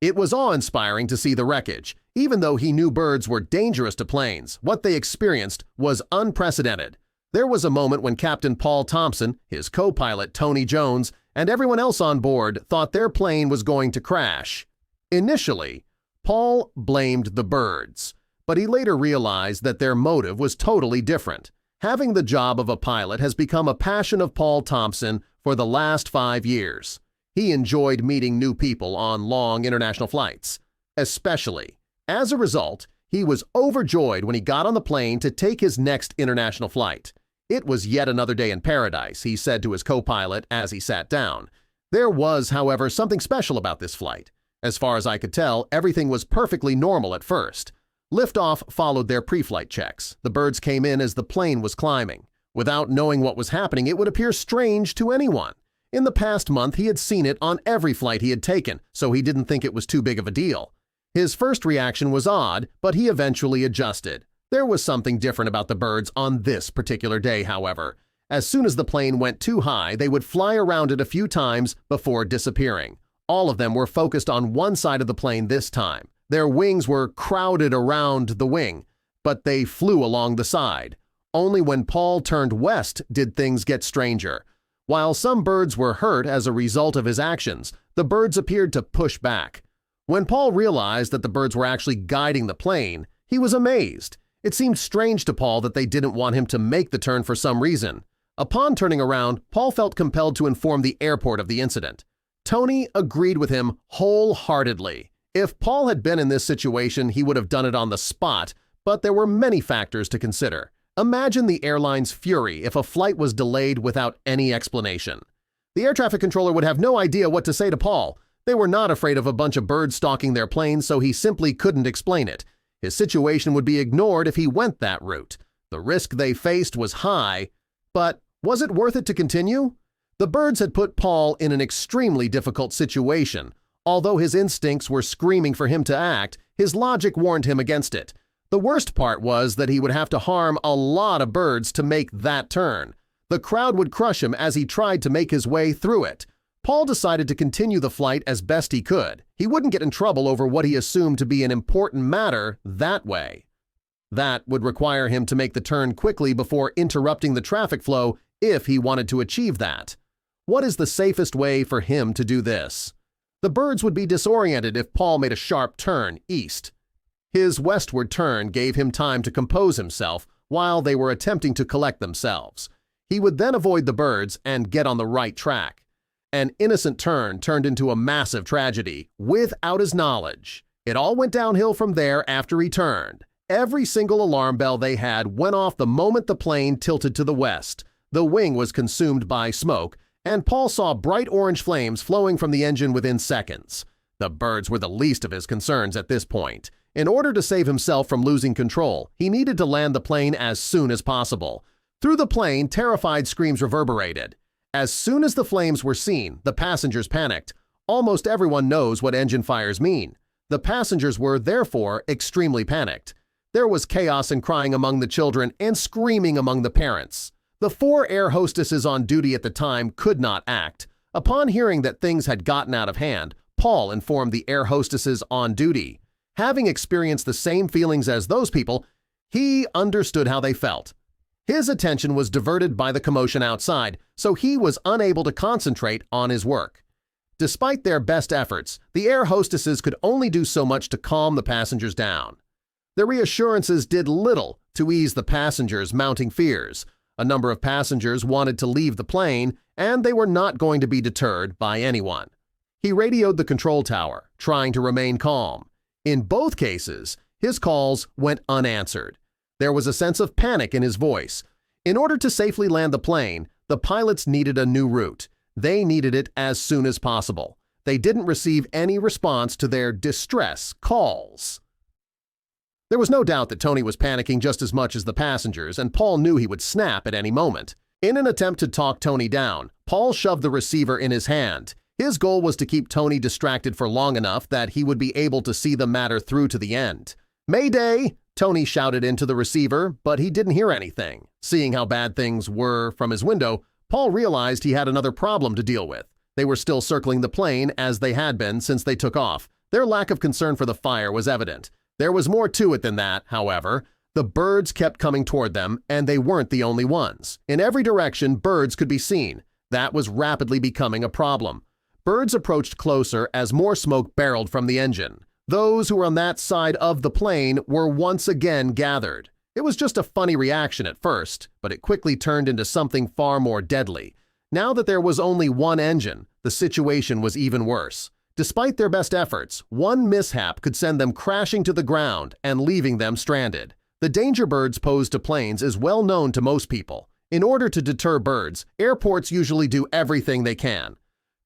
It was awe-inspiring to see the wreckage. Even though he knew birds were dangerous to planes, what they experienced was unprecedented. There was a moment when Captain Paul Thompson, his co-pilot Tony Jones, and everyone else on board thought their plane was going to crash. Initially, Paul blamed the birds, but he later realized that their motive was totally different. Having the job of a pilot has become a passion of Paul Thompson for the last 5 years. He enjoyed meeting new people on long international flights, especially. As a result, he was overjoyed when he got on the plane to take his next international flight. It was yet another day in paradise, he said to his co-pilot as he sat down. There was, however, something special about this flight. As far as I could tell, everything was perfectly normal at first. Liftoff followed their pre-flight checks. The birds came in as the plane was climbing. Without knowing what was happening, it would appear strange to anyone. In the past month, he had seen it on every flight he had taken, so he didn't think it was too big of a deal. His first reaction was odd, but he eventually adjusted. There was something different about the birds on this particular day, however. As soon as the plane went too high, they would fly around it a few times before disappearing. All of them were focused on one side of the plane this time. Their wings were crowded around the wing, but they flew along the side. Only when Paul turned west did things get stranger. While some birds were hurt as a result of his actions, the birds appeared to push back. When Paul realized that the birds were actually guiding the plane, he was amazed. It seemed strange to Paul that they didn't want him to make the turn for some reason. Upon turning around, Paul felt compelled to inform the airport of the incident. Tony agreed with him wholeheartedly. If Paul had been in this situation, he would have done it on the spot, but there were many factors to consider. Imagine the airline's fury if a flight was delayed without any explanation. The air traffic controller would have no idea what to say to Paul. They were not afraid of a bunch of birds stalking their plane, so he simply couldn't explain it. His situation would be ignored if he went that route. The risk they faced was high, but was it worth it to continue? The birds had put Paul in an extremely difficult situation. Although his instincts were screaming for him to act, his logic warned him against it. The worst part was that he would have to harm a lot of birds to make that turn. The crowd would crush him as he tried to make his way through it. Paul decided to continue the flight as best he could. He wouldn't get in trouble over what he assumed to be an important matter that way. That would require him to make the turn quickly before interrupting the traffic flow if he wanted to achieve that. What is the safest way for him to do this? The birds would be disoriented if Paul made a sharp turn east. His westward turn gave him time to compose himself while they were attempting to collect themselves. He would then avoid the birds and get on the right track. An innocent turn turned into a massive tragedy without his knowledge. It all went downhill from there after he turned. Every single alarm bell they had went off the moment the plane tilted to the west. The wing was consumed by smoke, and Paul saw bright orange flames flowing from the engine within seconds. The birds were the least of his concerns at this point. In order to save himself from losing control, he needed to land the plane as soon as possible. Through the plane, terrified screams reverberated. As soon as the flames were seen, the passengers panicked. Almost everyone knows what engine fires mean. The passengers were, therefore, extremely panicked. There was chaos and crying among the children and screaming among the parents. The 4 air hostesses on duty at the time could not act. Upon hearing that things had gotten out of hand, Paul informed the air hostesses on duty. Having experienced the same feelings as those people, he understood how they felt. His attention was diverted by the commotion outside, so he was unable to concentrate on his work. Despite their best efforts, the air hostesses could only do so much to calm the passengers down. The reassurances did little to ease the passengers' mounting fears. A number of passengers wanted to leave the plane, and they were not going to be deterred by anyone. He radioed the control tower, trying to remain calm. In both cases, his calls went unanswered. There was a sense of panic in his voice. In order to safely land the plane, the pilots needed a new route. They needed it as soon as possible. They didn't receive any response to their distress calls. There was no doubt that Tony was panicking just as much as the passengers, and Paul knew he would snap at any moment. In an attempt to talk Tony down, Paul shoved the receiver in his hand. His goal was to keep Tony distracted for long enough that he would be able to see the matter through to the end. "Mayday!" Tony shouted into the receiver, but he didn't hear anything. Seeing how bad things were from his window, Paul realized he had another problem to deal with. They were still circling the plane as they had been since they took off. Their lack of concern for the fire was evident. There was more to it than that, however. The birds kept coming toward them, and they weren't the only ones. In every direction, birds could be seen. That was rapidly becoming a problem. Birds approached closer as more smoke barreled from the engine. Those who were on that side of the plane were once again gathered. It was just a funny reaction at first, but it quickly turned into something far more deadly. Now that there was only one engine, the situation was even worse. Despite their best efforts, one mishap could send them crashing to the ground and leaving them stranded. The danger birds pose to planes is well known to most people. In order to deter birds, airports usually do everything they can.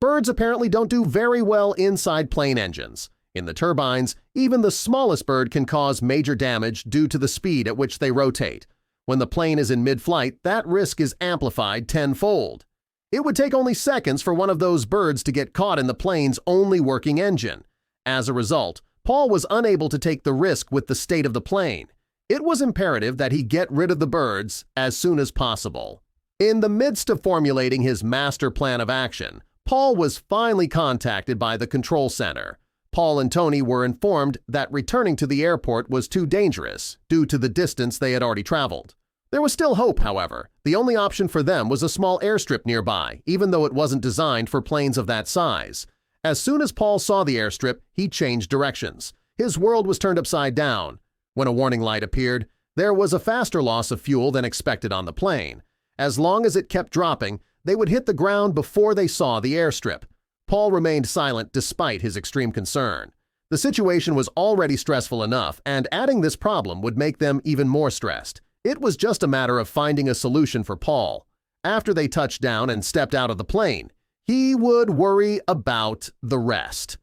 Birds apparently don't do very well inside plane engines. In the turbines, even the smallest bird can cause major damage due to the speed at which they rotate. When the plane is in mid-flight, that risk is amplified tenfold. It would take only seconds for one of those birds to get caught in the plane's only working engine. As a result, Paul was unable to take the risk with the state of the plane. It was imperative that he get rid of the birds as soon as possible. In the midst of formulating his master plan of action, Paul was finally contacted by the control center. Paul and Tony were informed that returning to the airport was too dangerous due to the distance they had already traveled. There was still hope, however. The only option for them was a small airstrip nearby, even though it wasn't designed for planes of that size. As soon as Paul saw the airstrip, he changed directions. His world was turned upside down. When a warning light appeared, there was a faster loss of fuel than expected on the plane. As long as it kept dropping, they would hit the ground before they saw the airstrip. Paul remained silent despite his extreme concern. The situation was already stressful enough, and adding this problem would make them even more stressed. It was just a matter of finding a solution for Paul. After they touched down and stepped out of the plane, he would worry about the rest.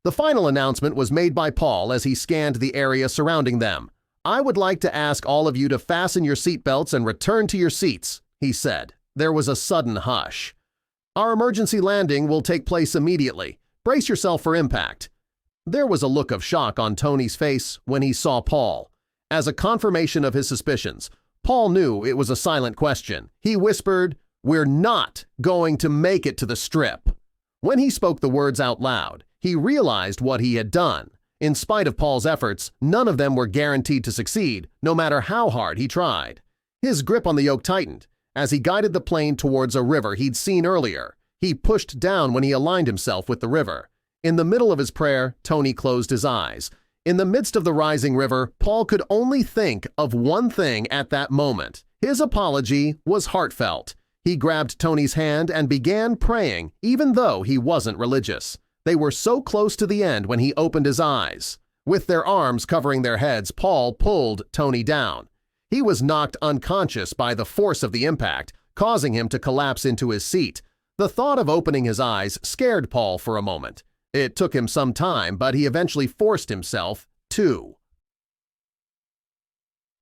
The final announcement was made by Paul as he scanned the area surrounding them. "I would like to ask all of you to fasten your seatbelts and return to your seats," he said. There was a sudden hush. "Our emergency landing will take place immediately. Brace yourself for impact." There was a look of shock on Tony's face when he saw Paul. As a confirmation of his suspicions, Paul knew it was a silent question. He whispered, "We're not going to make it to the Strip." When he spoke the words out loud, he realized what he had done. In spite of Paul's efforts, none of them were guaranteed to succeed, no matter how hard he tried. His grip on the yoke tightened. As he guided the plane towards a river he'd seen earlier, he pushed down when he aligned himself with the river. In the middle of his prayer, Tony closed his eyes. In the midst of the rising river, Paul could only think of one thing at that moment. His apology was heartfelt. He grabbed Tony's hand and began praying, even though he wasn't religious. They were so close to the end when he opened his eyes. With their arms covering their heads, Paul pulled Tony down. He was knocked unconscious by the force of the impact, causing him to collapse into his seat. The thought of opening his eyes scared Paul for a moment. It took him some time, but he eventually forced himself to.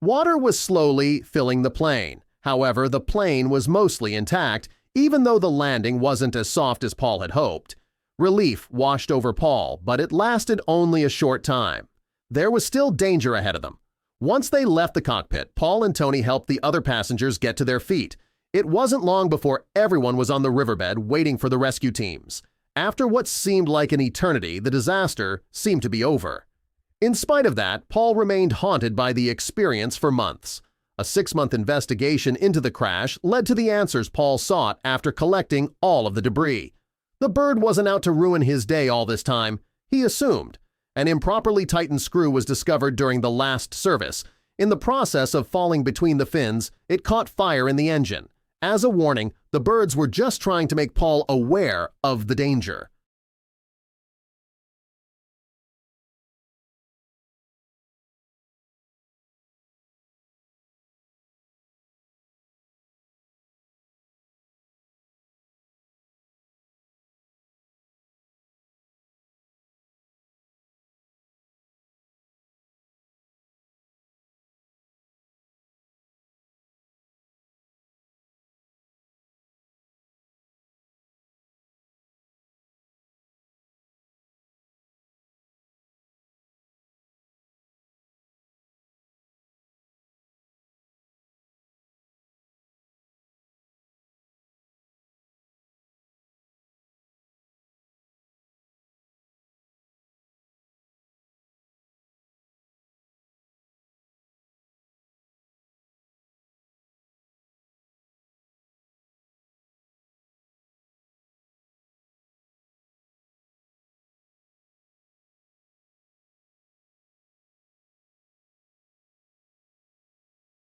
Water was slowly filling the plane. However, the plane was mostly intact, even though the landing wasn't as soft as Paul had hoped. Relief washed over Paul, but it lasted only a short time. There was still danger ahead of them. Once they left the cockpit, Paul and Tony helped the other passengers get to their feet. It wasn't long before everyone was on the riverbed waiting for the rescue teams. After what seemed like an eternity, the disaster seemed to be over. In spite of that, Paul remained haunted by the experience for months. A 6-month investigation into the crash led to the answers Paul sought after collecting all of the debris. The bird wasn't out to ruin his day all this time, he assumed. An improperly tightened screw was discovered during the last service. In the process of falling between the fins, it caught fire in the engine. As a warning, the birds were just trying to make Paul aware of the danger.